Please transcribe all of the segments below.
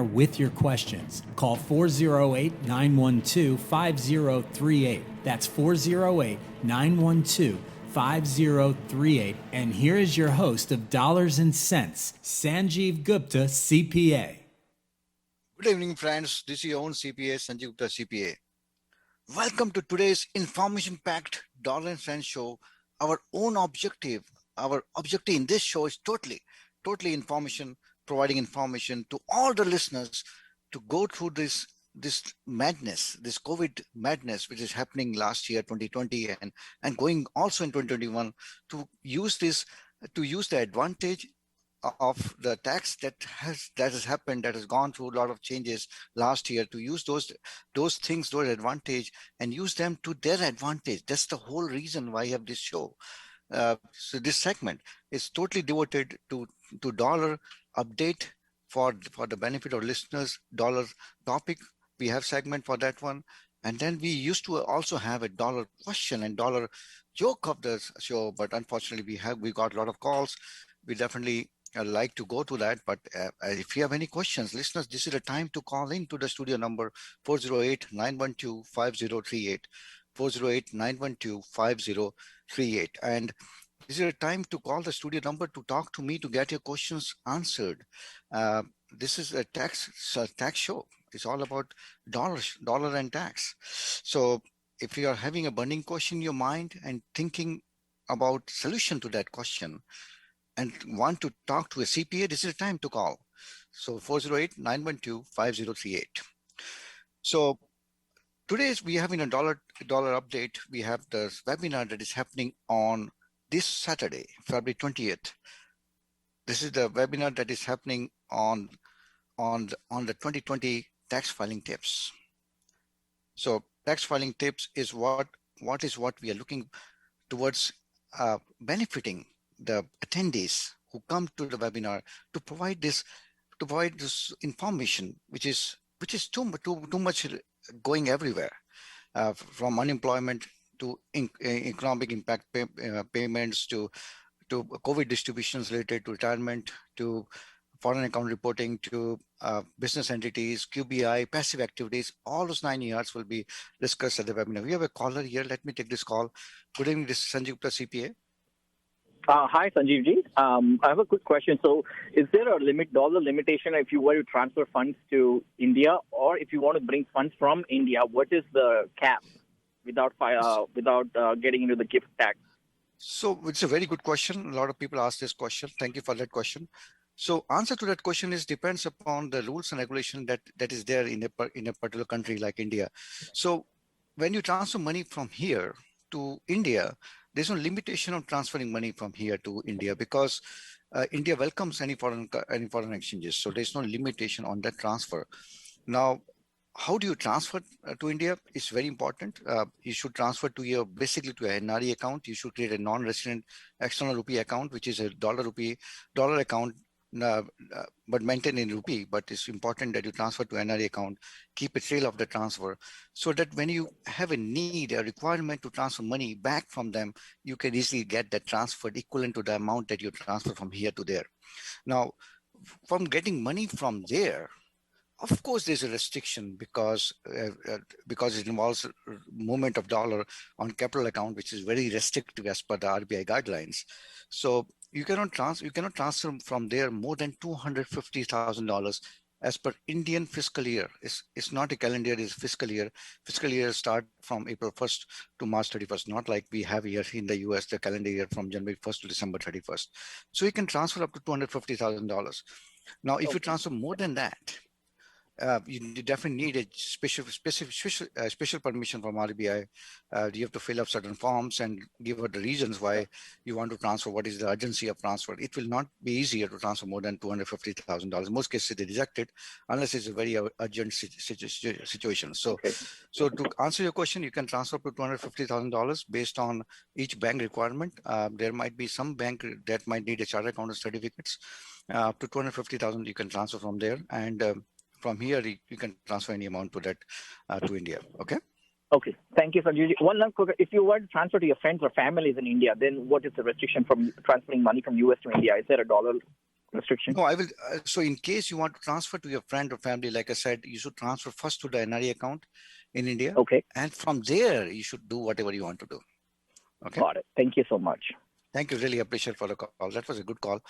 with your questions. Call 408-912-5038. That's 408-912-5038. And here is your host of Dollars and Cents, Sanjiv Gupta CPA. Good evening, friends. This is your own CPA, Sanjiv Gupta CPA. Welcome to today's information-packed Dollar and Cents show. Our objective in this show is totally information, providing information to all the listeners to go through this madness, this COVID madness, which is happening last year, 2020, and going also in 2021, to use the advantage of the tax that has happened, that has gone through a lot of changes last year, to use those advantage and use them to their advantage. That's the whole reason why I have this show. So this segment is totally devoted to dollar update for the benefit of listeners. Dollar topic, we have segment for that one, and then we used to also have a dollar question and dollar joke of the show, but unfortunately we got a lot of calls. We definitely like to go to that, but if you have any questions, listeners, this is the time to call in to the studio number 408-912-5038, 408-912-5038, and this is a time to call the studio number to talk to me, to get your questions answered. This is a tax show. It's all about dollar and tax. So if you are having a burning question in your mind and thinking about solution to that question, and want to talk to a CPA, this is the time to call. So 408-912-5038. So today we have in a dollar update, we have the webinar that is happening on this Saturday, February 20th. This is the webinar that is happening on the 2020 tax filing tips. So tax filing tips is what we are looking towards, benefiting the attendees who come to the webinar, to provide this information, which is too much going everywhere, from unemployment to economic impact payments, to COVID distributions related to retirement, to foreign account reporting, to business entities, QBI, passive activities. All those 9 yards will be discussed at the webinar. We have a caller here. Let me take this call. Good evening, this is Sanjiv Gupta CPA. Hi, Sanjeev ji. I have a quick question. So is there a dollar limitation if you were to transfer funds to India, or if you want to bring funds from India, what is the cap without getting into the gift tax? So it's a very good question. A lot of people ask this question. Thank you for that question. So answer to that question is depends upon the rules and regulation that is there in a particular country like India. So when you transfer money from here to India, there's no limitation on transferring money from here to India, because India welcomes any foreign exchanges. So there's no limitation on that transfer. Now, how do you transfer to India? It's very important. You should transfer basically to a NRE account. You should create a non-resident external rupee account, which is a dollar account, but maintain in rupee. But it's important that you transfer to NRE account, keep a trail of the transfer, so that when you have a requirement to transfer money back from them, you can easily get that transferred equivalent to the amount that you transfer from here to there. Now, from getting money from there, of course, there's a restriction, because it involves movement of dollar on capital account, which is very restrictive as per the RBI guidelines. So you cannot transfer from there more than $250,000 as per Indian fiscal year. It's not a calendar year, it's fiscal year. Fiscal year start from April 1st to March 31st, not like we have here in the US, the calendar year from January 1st to December 31st. So you can transfer up to $250,000. Now, if you transfer more than that, you definitely need a special permission from RBI. You have to fill up certain forms and give her the reasons why you want to transfer. What is the urgency of transfer? It will not be easier to transfer more than $250,000. Most cases they reject it unless it's a very urgent situation. So to answer your question, you can transfer up to $250,000 based on each bank requirement. There might be some bank that might need a chartered accountant certificates. Up to $250,000 you can transfer from there, and from here you can transfer any amount to that to India. Okay. Okay. Thank you, Sanjeev. One last quick. If you were to transfer to your friends or families in India, then what is the restriction from transferring money from US to India? Is there a dollar restriction? No, I will. So in case you want to transfer to your friend or family, like I said, you should transfer first to the NRE account in India. Okay, And from there, you should do whatever you want to do. Okay. got it. Thank you so much. Thank you. Really appreciate for the call. That was a good call.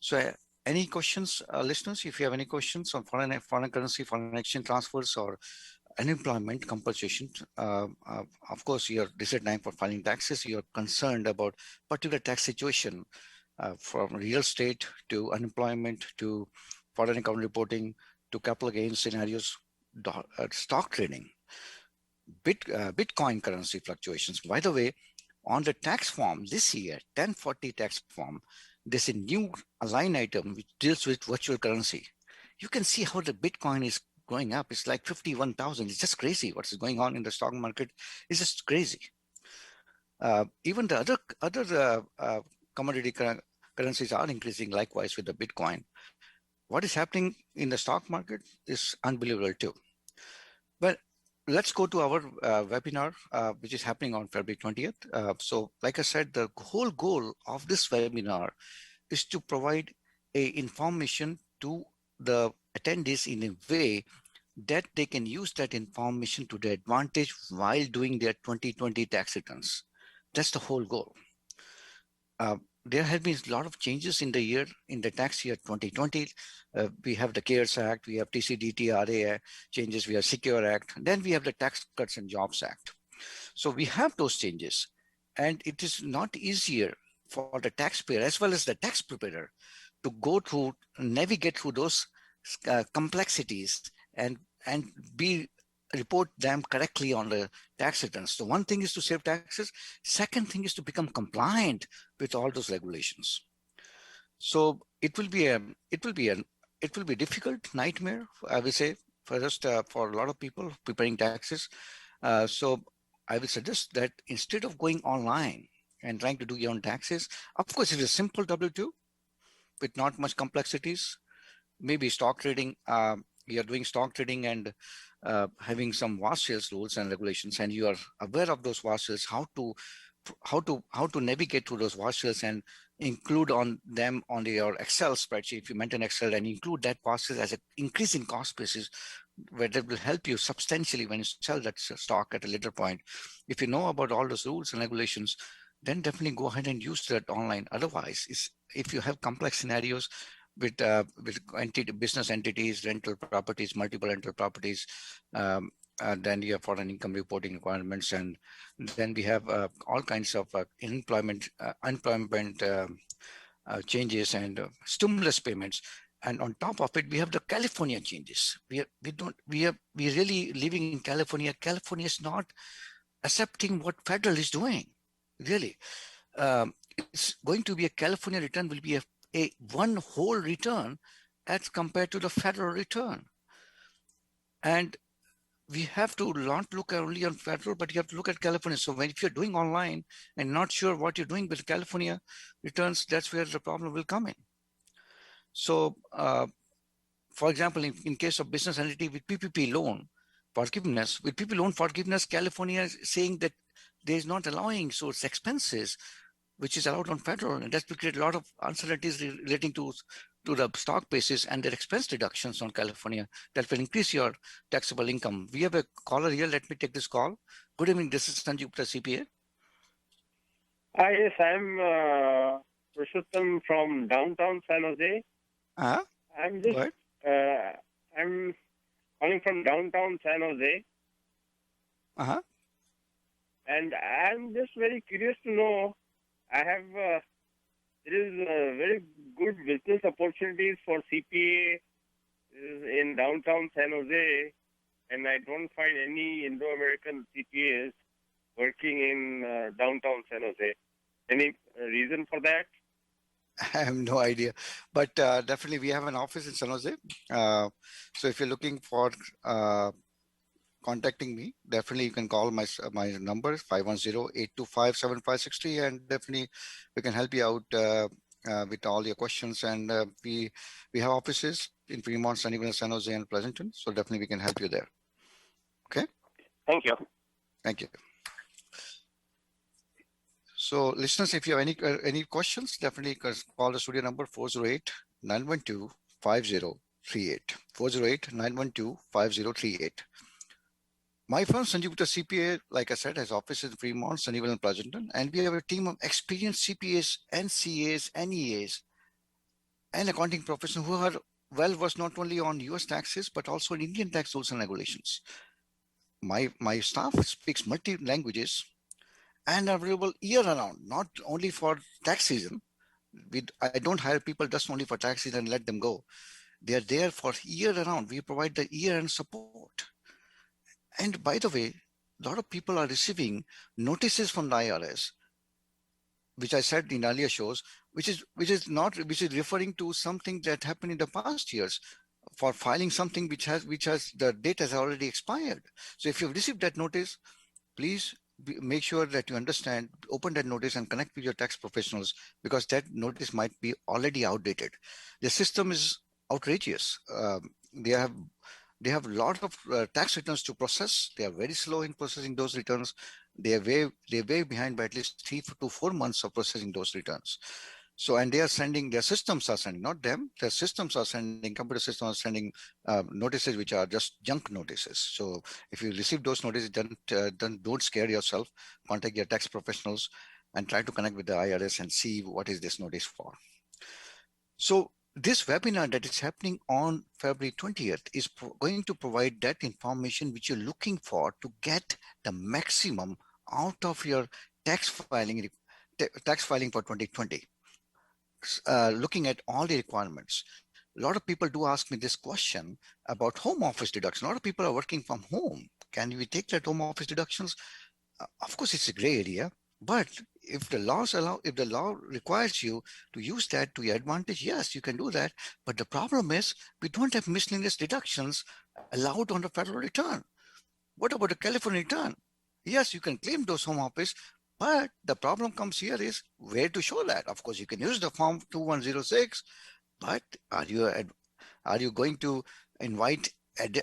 So any questions, listeners, if you have any questions on foreign currency, foreign exchange transfers or unemployment compensation, of course, this is a time for filing taxes. You're concerned about particular tax situation from real estate to unemployment to foreign account reporting to capital gains scenarios, stock trading, Bitcoin currency fluctuations. By the way, on the tax form this year, 1040 tax form, there's a new line item which deals with virtual currency. You can see how the Bitcoin is going up. It's like 51,000. It's just crazy. What's going on in the stock market is just crazy. Even the other commodity currencies are increasing likewise with the Bitcoin. What is happening in the stock market is unbelievable too. But let's go to our webinar, which is happening on February 20th. So like I said, the whole goal of this webinar is to provide information to the attendees in a way that they can use that information to their advantage while doing their 2020 tax returns. That's the whole goal. There have been a lot of changes in the tax year 2020. We have the CARES Act, we have TCDTRA changes, we have Secure Act, then we have the Tax Cuts and Jobs Act. So we have those changes, and it is not easier for the taxpayer as well as the tax preparer to go through, navigate through those complexities and report them correctly on the tax returns. So one thing is to save taxes. Second thing is to become compliant with all those regulations. So it will be a difficult nightmare, I will say, for a lot of people preparing taxes. So I will suggest that instead of going online and trying to do your own taxes, of course, it is a simple W-2 with not much complexities. Maybe stock trading. We are doing stock trading and having some vast sales rules and regulations, and you are aware of those vast sales, how to navigate through those vast sales and include on them on your Excel spreadsheet, if you maintain Excel, and include that vast sales as an increasing cost basis, where that will help you substantially when you sell that stock at a later point. If you know about all those rules and regulations, then definitely go ahead and use that online. Otherwise, if you have complex scenarios with business entities, rental properties, multiple rental properties, then you have foreign income reporting requirements, and then we have all kinds of unemployment changes and stimulus payments. And on top of it, we have the California changes. We're really living in California. California is not accepting what federal is doing. Really, it's going to be a California return will be a one whole return as compared to the federal return. And we have to not look only on federal, but you have to look at California. So if you're doing online and not sure what you're doing with California returns, that's where the problem will come in. So for example, in case of business entity with PPP loan forgiveness, California is saying that there is not allowing source expenses, which is allowed on federal, and that's created a lot of uncertainties relating to the stock basis and their expense deductions on California that will increase your taxable income. We have a caller here. Let me take this call. Good evening. This is Sanjiv Gupta CPA. Yes, I'm Purushottam from downtown San Jose. I'm calling from downtown San Jose. And I'm just very curious to know. I have there is very good business opportunities for CPA in downtown San Jose, and I don't find any Indo-American CPAs working in downtown San Jose. Any reason for that? I have no idea, but definitely we have an office in San Jose. So if you're looking for contacting me, definitely you can call my number 510-825-7563, and definitely we can help you out with all your questions. And we have offices in Fremont, Sunnyvale, San Jose, and Pleasanton. So definitely we can help you there. Okay. Thank you. Thank you. So listeners, if you have any questions, definitely call the studio number 408-912-5038. 408-912-5038. My firm, Sanjiv Gupta CPA, like I said, has offices in Fremont, Sunnyvale, and Pleasanton, and we have a team of experienced CPAs, NCAs, NEAs, and accounting professionals who are well versed not only on US taxes but also in Indian tax rules and regulations. My staff speaks multi languages and are available year round, not only for tax season. I don't hire people just only for tax season and let them go. They are there for year round. We provide the year end support. And by the way, a lot of people are receiving notices from the IRS, which I said in earlier shows, which is referring to something that happened in the past years for filing something which has the date has already expired. So if you've received that notice, please make sure that you understand, open that notice and connect with your tax professionals, because that notice might be already outdated. The system is outrageous. They have they have a lot of tax returns to process. They are very slow in processing those returns. They're way behind by at least 3 to 4 months of processing those returns. So, and they are sending, their systems are sending, not them, their systems are sending, computer systems are sending notices which are just junk notices. So if you receive those notices, then don't scare yourself. Contact your tax professionals and try to connect with the IRS and see what is this notice for. So this webinar that is happening on February 20th is going to provide that information which you're looking for to get the maximum out of your tax filing for 2020. Looking at all the requirements. A lot of people do ask me this question about home office deduction. A lot of people are working from home. Can we take that home office deductions? Of course, it's a gray area, but if the law requires you to use that to your advantage, yes, you can do that. But the problem is we don't have miscellaneous deductions allowed on the federal return. What about the California return? Yes, you can claim those home office, but the problem comes here is where to show that. Of course, you can use the form 2106, but are you going to invite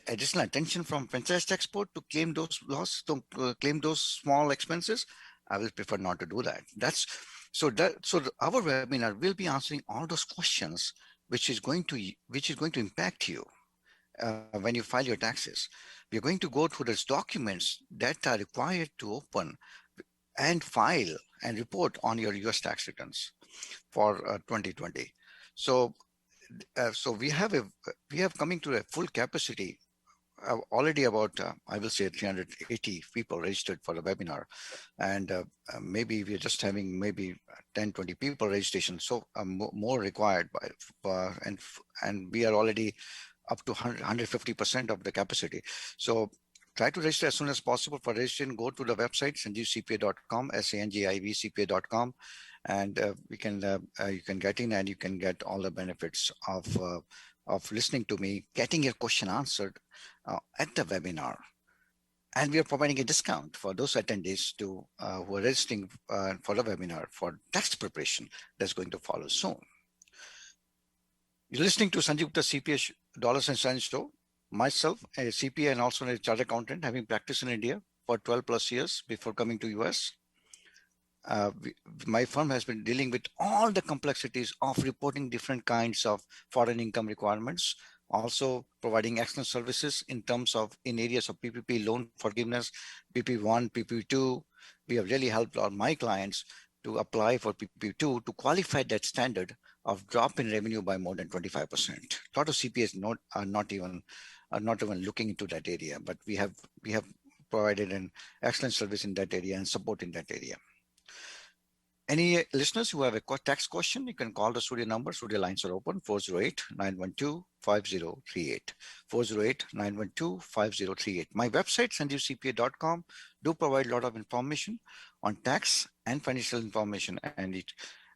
additional attention from franchise tax board to claim those loss, to claim those small expenses? I will prefer not to do that. So our webinar will be answering all those questions, which is going to impact you when you file your taxes. We're going to go through those documents that are required to open and file and report on your US tax returns for 2020. So we have coming to a full capacity. Already about, I will say 380 people registered for the webinar. And maybe we're just having maybe 10, 20 people registration. So more required and we are already up to 150% of the capacity. So try to register as soon as possible. For registration, go to the website, sanjivcpa.com, SANJIVCPA.com, and you can get in and you can get all the benefits of listening to me, getting your question answered at the webinar. And we are providing a discount for those attendees who are registering for the webinar for tax preparation that's going to follow soon. You're listening to Sanjiv Gupta CPA Dollars and Cents Show. Myself, a CPA and also a chartered accountant, having practiced in India for 12 plus years before coming to US. My firm has been dealing with all the complexities of reporting different kinds of foreign income requirements, also providing excellent services in terms of in areas of PPP loan forgiveness, PP1, PP2. We have really helped all my clients to apply for PP2 to qualify that standard of drop in revenue by more than 25%. A lot of CPAs are not even looking into that area, but we have provided an excellent service in that area and support in that area. Any listeners who have a tax question, you can call the studio number. Studio lines are open, 408-912-5038. 408-912-5038. My website, sanjivcpa.com, do provide a lot of information on tax and financial information. And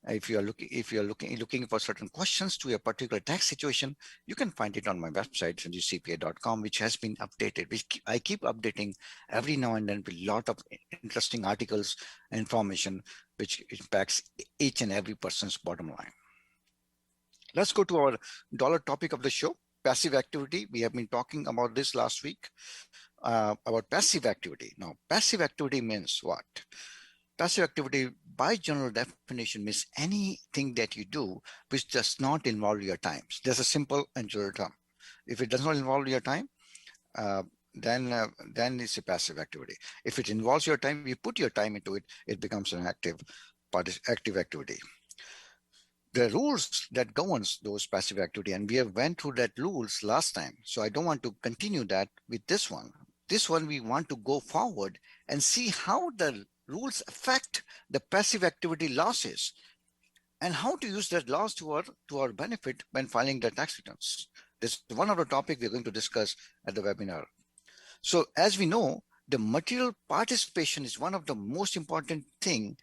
if you are looking for certain questions to a particular tax situation, you can find it on my website, sanjivcpa.com, which has been updated, which I keep updating every now and then with a lot of interesting articles and information which impacts each and every person's bottom line. Let's go to our dollar topic of the show, passive activity. We have been talking about this last week, about passive activity. Now, passive activity means what? Passive activity by general definition means anything that you do which does not involve your time. There's a simple and general term. If it does not involve your time, uh, then it's a passive activity. If it involves your time, you put your time into it, it becomes an active activity. The rules that governs those passive activity, and we have went through that rules last time, so I don't want to continue that with this one. This one we want to go forward and see how the rules affect the passive activity losses and how to use that loss to our benefit when filing the tax returns. This is one of the topics we're going to discuss at the webinar. So as we know, the material participation is one of the most important thing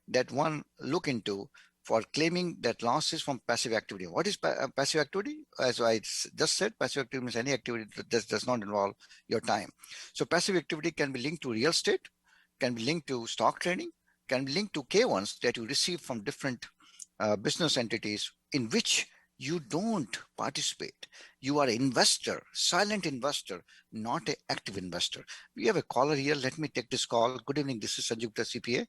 that one look into for claiming that losses from passive activity. What is passive activity? As I just said, passive activity means any activity that does not involve your time. So passive activity can be linked to real estate, can be linked to stock trading, can be linked to K1s that you receive from different business entities in which you don't participate. You are an investor, silent investor, not an active investor. We have a caller here. Let me take this call. Good evening. This is Sanjiv Gupta CPA.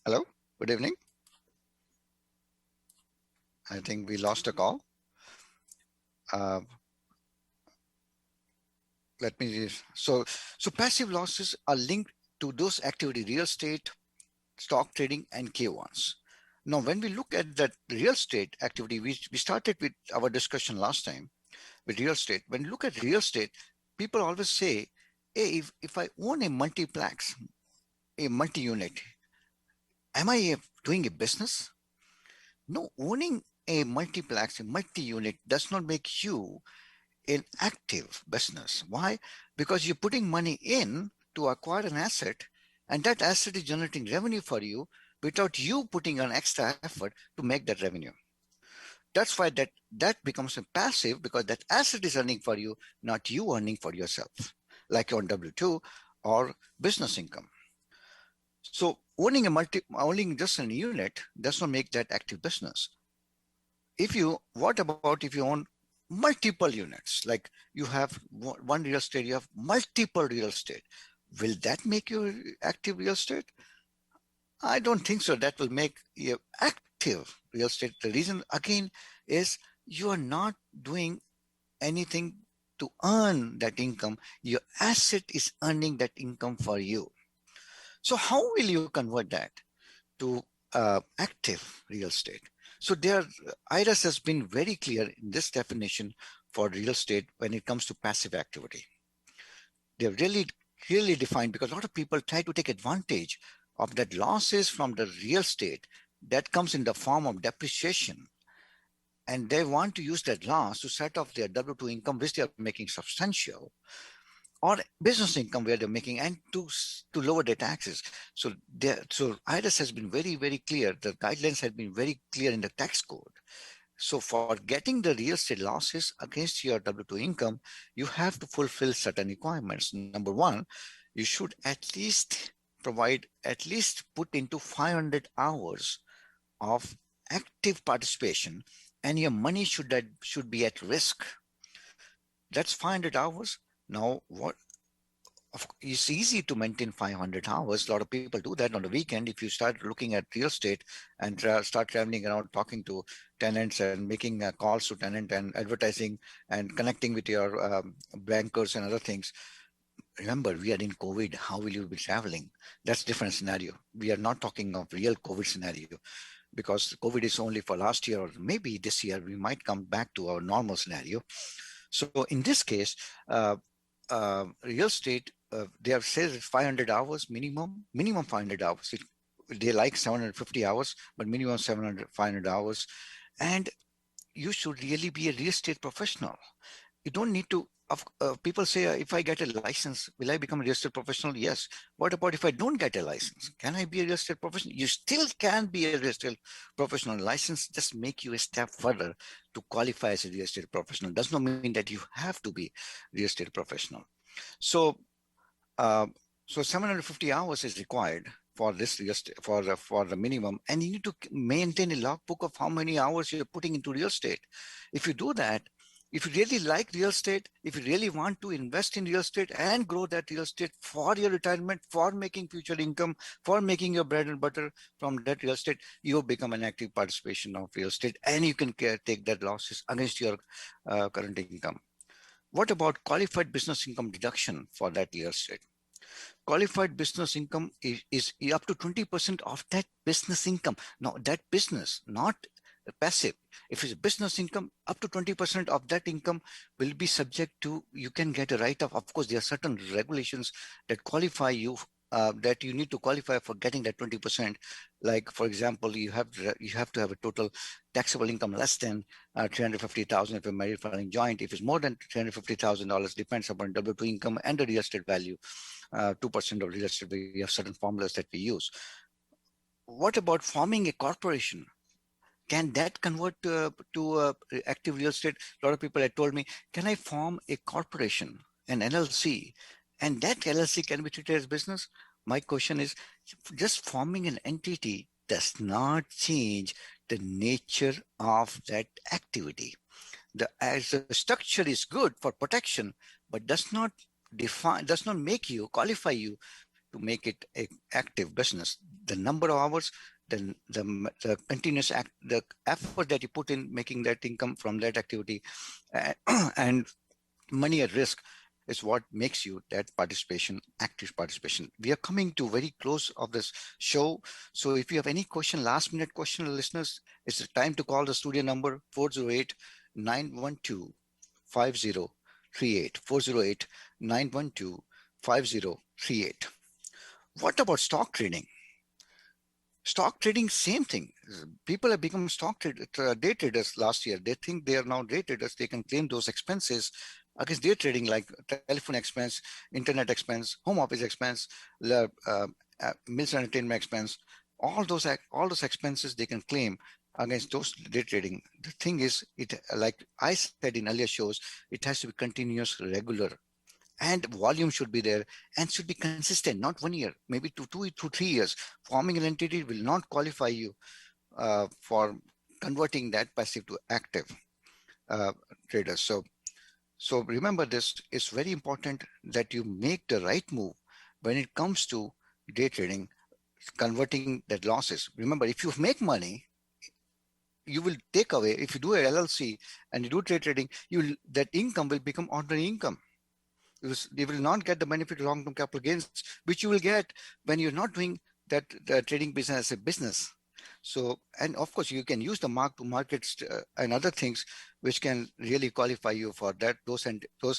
Hello. Good evening. I think we lost a call. Let me. So passive losses are linked to those activity: real estate, stock trading, and K1s. Now, when we look at that real estate activity, we started with our discussion last time with real estate. When you look at real estate, people always say, hey, if I own a multiplex, a multi-unit, am I doing a business? No, owning a multiplex, a multi-unit does not make you an active business. Why? Because you're putting money in to acquire an asset, and that asset is generating revenue for you without you putting an extra effort to make that revenue. That's why that becomes a passive, because that asset is earning for you, not you earning for yourself, like on W2 or business income. So owning just a unit does not make that active business. What about if you own multiple units, like you have one real estate, you have multiple real estate, will that make you active real estate? I don't think so. That will make you active real estate. The reason again is you are not doing anything to earn that income. Your asset is earning that income for you. So how will you convert that to active real estate? So IRS has been very clear in this definition for real estate when it comes to passive activity. They're really clearly defined, because a lot of people try to take advantage of that losses from the real estate that comes in the form of depreciation. And they want to use that loss to set off their W2 income, which they are making substantial, or business income where they're making, and to lower their taxes. So IRS has been very, very clear. The guidelines have been very clear in the tax code. So for getting the real estate losses against your W2 income, you have to fulfill certain requirements. Number one, you should at least put into 500 hours of active participation, and your money should be at risk. That's 500 hours. Now, it's easy to maintain 500 hours. A lot of people do that on the weekend. If you start looking at real estate and start traveling around, talking to tenants and making calls to tenant and advertising and connecting with your bankers and other things. Remember, we are in COVID. How will you be traveling? That's a different scenario. We are not talking of real COVID scenario, because COVID is only for last year, or maybe this year we might come back to our normal scenario. So in this case, real estate, they have said 500 hours minimum 500 hours. They like 750 hours, but minimum 500 hours. And you should really be a real estate professional. You don't need to, people say, if I get a license, will I become a real estate professional? Yes. What about if I don't get a license? Can I be a real estate professional? You still can be a real estate professional. License just make you a step further to qualify as a real estate professional. Does not mean that you have to be a real estate professional. So 750 hours is required for this for the minimum, and you need to maintain a logbook of how many hours you're putting into real estate. If you do that, If you really like real estate, if you really want to invest in real estate and grow that real estate for your retirement, for making future income, for making your bread and butter from that real estate, you become an active participation of real estate and you can take that losses against your current income. What about qualified business income deduction for that real estate? Qualified business income is up to 20% of that business income. Now that business, not passive. If it's business income, up to 20% of that income will be subject to, you can get a write-off. Of course, there are certain regulations that qualify you, that you need to qualify for getting that 20%. Like, for example, you have to have a total taxable income less than 350,000 if you're married filing joint. If it's more than $350,000, depends upon W2 income and the real estate value. 2% of real estate, we have certain formulas that we use. What about forming a corporation? Can that convert to active real estate? A lot of people had told me, can I form a corporation, an LLC, and that LLC can be treated as business? My question is, just forming an entity does not change the nature of that activity. As the structure is good for protection, but does not make you, qualify you to make it an active business. The number of hours, the continuous the effort that you put in making that income from that activity, and money at risk is what makes you that participation, active participation. We are coming to very close of this show. So if you have any question, last minute question, listeners, it's the time to call the studio number 408-912-5038, 408-912-5038. What about stock trading? Stock trading, same thing. People have become day traders last year. They think they are now day traders. They can claim those expenses against day trading, like telephone expense, internet expense, home office expense, meals and entertainment expense. All those expenses they can claim against those day trading. The thing is, like I said in earlier shows, it has to be continuous, regular. And volume should be there and should be consistent, not 1 year, maybe 2 to 3 years. Forming an entity will not qualify you for converting that passive to active traders. So remember, this is very important that you make the right move when it comes to day trading, converting that losses. Remember, if you make money, you will take away, if you do a LLC and you do day trading, that income will become ordinary income. You will not get the benefit of long-term capital gains, which you will get when you're not doing that trading business as a business. So, and of course, you can use the mark-to-markets and other things which can really qualify you for that, those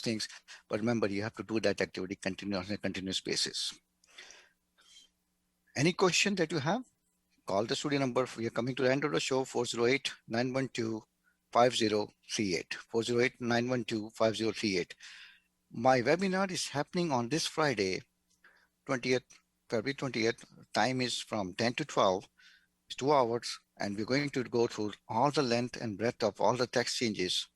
things. But remember, you have to do that activity on a continuous basis. Any question that you have? Call the studio number. We are coming to the end of the show, 408-912-5038, 408-912-5038. My webinar is happening on this Friday, February 20th. Time is from 10 to 12. It's 2 hours, and we're going to go through all the length and breadth of all the tax changes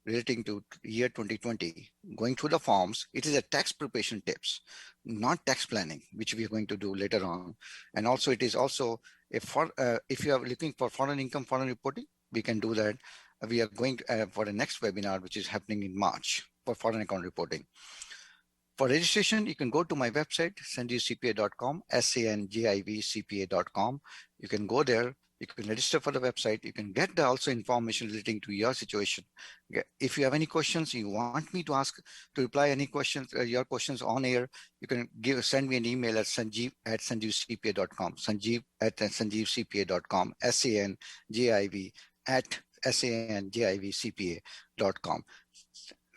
relating to year 2020, going through the forms. It is a tax preparation tips, not tax planning, which we are going to do later on. And also, it is also if you are looking for foreign income, foreign reporting, we can do that. We are going to, for the next webinar, which is happening in March, for foreign account reporting. For registration, you can go to my website, sanjivcpa.com, sanjivcpa.com. You can go there. You can register for the website. You can get also information relating to your situation. If you have any questions, you want me to reply any questions, your questions on air, you can send me an email at sanjiv@sanjivcpa.com, sanjiv@sanjivcpa.com, sanjiv@sanjivcpa.com.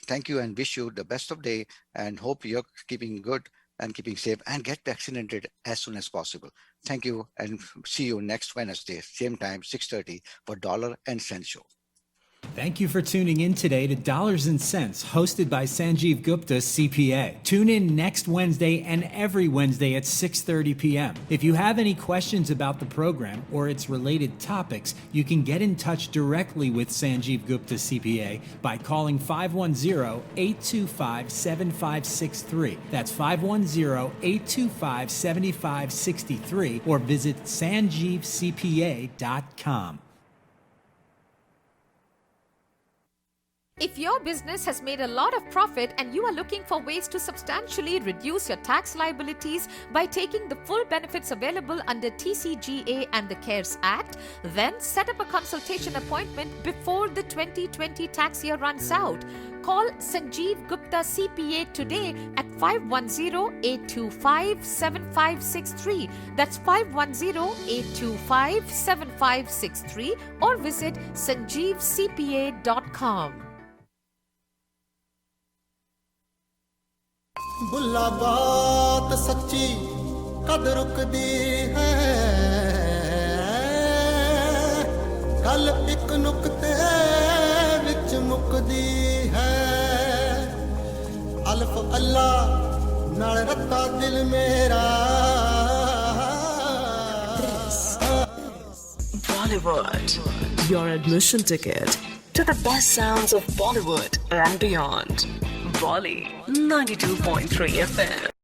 Thank you and wish you the best of day, and hope you're keeping good and keeping safe and get vaccinated as soon as possible. Thank you, and see you next Wednesday, same time, 6:30 for Dollar and Cent Show. Thank you for tuning in today to Dollars and Cents, hosted by Sanjiv Gupta CPA. Tune in next Wednesday and every Wednesday at 6:30 p.m. If you have any questions about the program or its related topics, you can get in touch directly with Sanjiv Gupta CPA by calling 510-825-7563. That's 510-825-7563, or visit sanjivcpa.com. If your business has made a lot of profit and you are looking for ways to substantially reduce your tax liabilities by taking the full benefits available under TCJA and the CARES Act, then set up a consultation appointment before the 2020 tax year runs out. Call Sanjiv Gupta CPA today at 510-825-7563. That's 510-825-7563 or visit sanjivcpa.com. बुल्ला बात सच्ची कद रुकदी है गल इक नुक्ते विच मुकदी है अल्फ अल्लाह नाल रत्ता दिल मेरा Bollywood, your admission ticket to the best sounds of Bollywood and beyond. Bolly 92.3 FM.